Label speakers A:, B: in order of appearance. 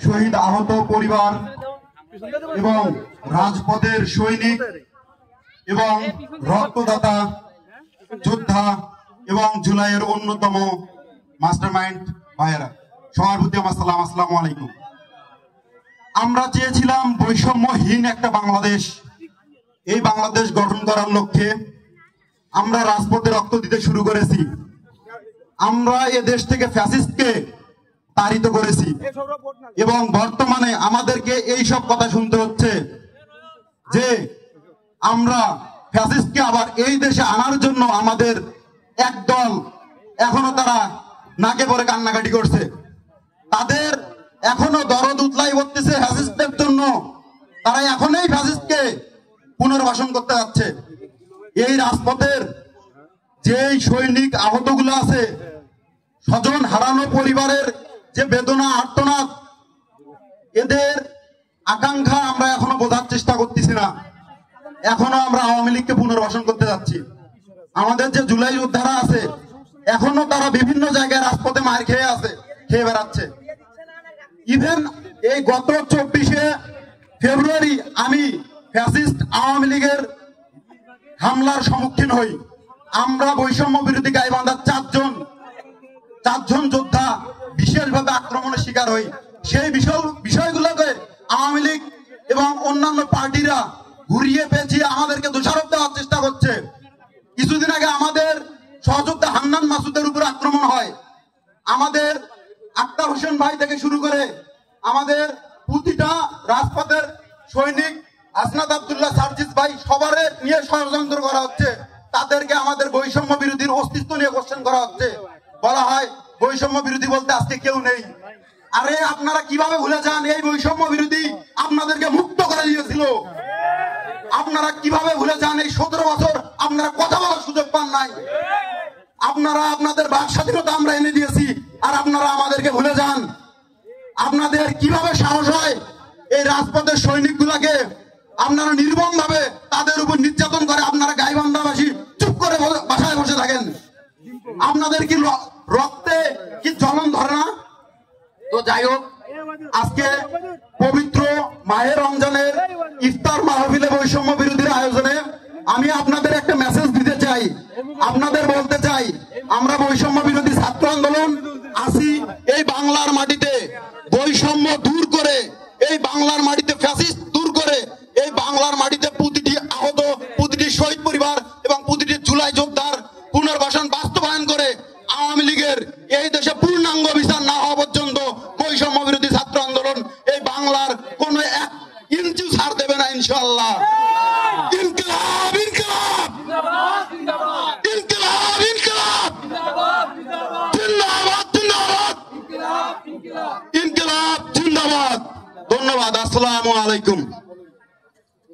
A: শহীদ আহত পরিবার এবং রাজপথের সৈনিক এবং রক্তদাতা যোদ্ধা এবং জুলাইয়ের অন্যতম মাস্টারমাইন্ড ভাইয়েরা, সবার প্রতি আমার সালাম, আসসালামু আলাইকুম। আমরা চেয়েছিলাম বৈষম্যহীন একটা বাংলাদেশ। এই বাংলাদেশ গঠন করার লক্ষ্যে আমরা রাজপথে রক্ত দিতে শুরু করেছি। আমরা এ দেশ থেকে ফ্যাসিস্টকে তাড়িত করেছি এবং বর্তমানে আমাদেরকে এই সব কথা শুনতে হচ্ছে যে আমরা ফ্যাসিস্টকে আবার এই দেশে আনার জন্য আমাদের একদল এখনো তারা নাকে পরে কান্নাকাটি করছে। তাদের এখনো দরদ উতলাই পড়তেছে ফ্যাসিস্টদের জন্য। তারা এখনই ফ্যাসিস্টকে পুনর্বাসন করতে যাচ্ছে। এই রাজপথের যে সৈনিক আহতগুলো আছে, স্বজন হারানো পরিবারের যে বেদনা আর্তনাদ, এদের আকাঙ্ক্ষা আমরা এখনো বোঝার চেষ্টা করতেছি না। এখনো আমরা আওয়ামী লীগকে পুনর্বাসন করতে যাচ্ছি। আমাদের যে জুলাই যোদ্ধারা আছে এখনো তারা বিভিন্ন জায়গায় রাজপথে মার খেয়ে বেড়াচ্ছে। ইভেন এই গত 24শে ফেব্রুয়ারি আমি ফ্যাসিস্ট আওয়ামী লীগের হামলার সম্মুখীন হই। আমরা বৈষম্য বিরোধী গাইবান্ধার চারজন যোদ্ধা বিশেষভাবে আক্রমণের শিকার হই। সেই বিষয়গুলোকে আওয়ামী লীগ এবং অন্যান্য পার্টিরা ঘুরিয়ে পেঁচিয়ে আমাদেরকে দোষারোপ দেওয়ার চেষ্টা করছে। কিছুদিন আগে আমাদের সহযোদ্ধা হান্নান মাসুদের উপর আক্রমণ হয়। আমাদের আক্তার হোসেন ভাই থেকে শুরু করে আমাদের প্রতিটা রাজপথের সৈনিক আসনাদ আব্দুল্লাহ সার্জিস ভাই সবার নিয়ে ষড়যন্ত্র করা হচ্ছে। তাদেরকে আমাদের বৈষম্য বিরোধীর অস্তিত্ব নিয়ে কোশ্চেন করা হচ্ছে। বলা হয় বৈষম্য বিরোধী বলতে আজকে কেউ নেই। আরে আপনারা কিভাবে ভুলে যান এই বৈষম্য বিরোধী আপনাদেরকে মুক্ত করে দিয়েছিল? আপনারা কিভাবে ভুলে যান এই 17 বছর আপনারা কথা বলার সুযোগ পান নাই? আপনারা আপনাদের বাক স্বাধীনতা আমরা এনে দিয়েছি আর আপনারা আমাদেরকে ভুলে যান। আপনাদের কিভাবে সাহস হয় এই রাজপথের সৈনিক গুলাকে আপনারা নির্মম ভাবে তাদের উপর নির্যাতন করে আপনারা গাইবান্ধাবাসী চুপ করে বাসায় বসে থাকেন? আপনাদের কি রক্তে কি জ্বলন ধরে না? তো যাই হোক, আজকে পবিত্র মাহে রমজানের ইফতার মাহফিলে বৈষম্য বিরোধীর আয়োজনে আমি আপনাদের একটা মেসেজ দিতে চাই, আপনাদের বলতে চাই, আমরা বৈষম্য বিরোধী ছাত্র আন্দোলন আসি এই বাংলার মাটিতে বৈষম্য দূর করে, এই বাংলার মাটিতে ফ্যাসিস্ট দূর করে, এই বাংলার মাটিতে প্রতিটি আহত, প্রতিটি শহীদ পরিবার এবং প্রতিটি জুলাই যোদ্ধার পুনর্বাসন বাস্তবায়ন করে আওয়ামী লীগের এই দেশে পূর্ণাঙ্গ বিচার না হওয়া পর্যন্ত বৈষম্য বিরোধী ছাত্র আন্দোলন এই বাংলার কোন এক ইঞ্চি ছাড় দেবে না, ইনশাআল্লাহ। ইনকিলাব ইনকিলাব ইনকিলাব ইনকিলাব জিন্দাবাদ জিন্দাবাদ ইনকিলাব জিন্দাবাদ। ধন্যবাদ। আসসালামু আলাইকুম।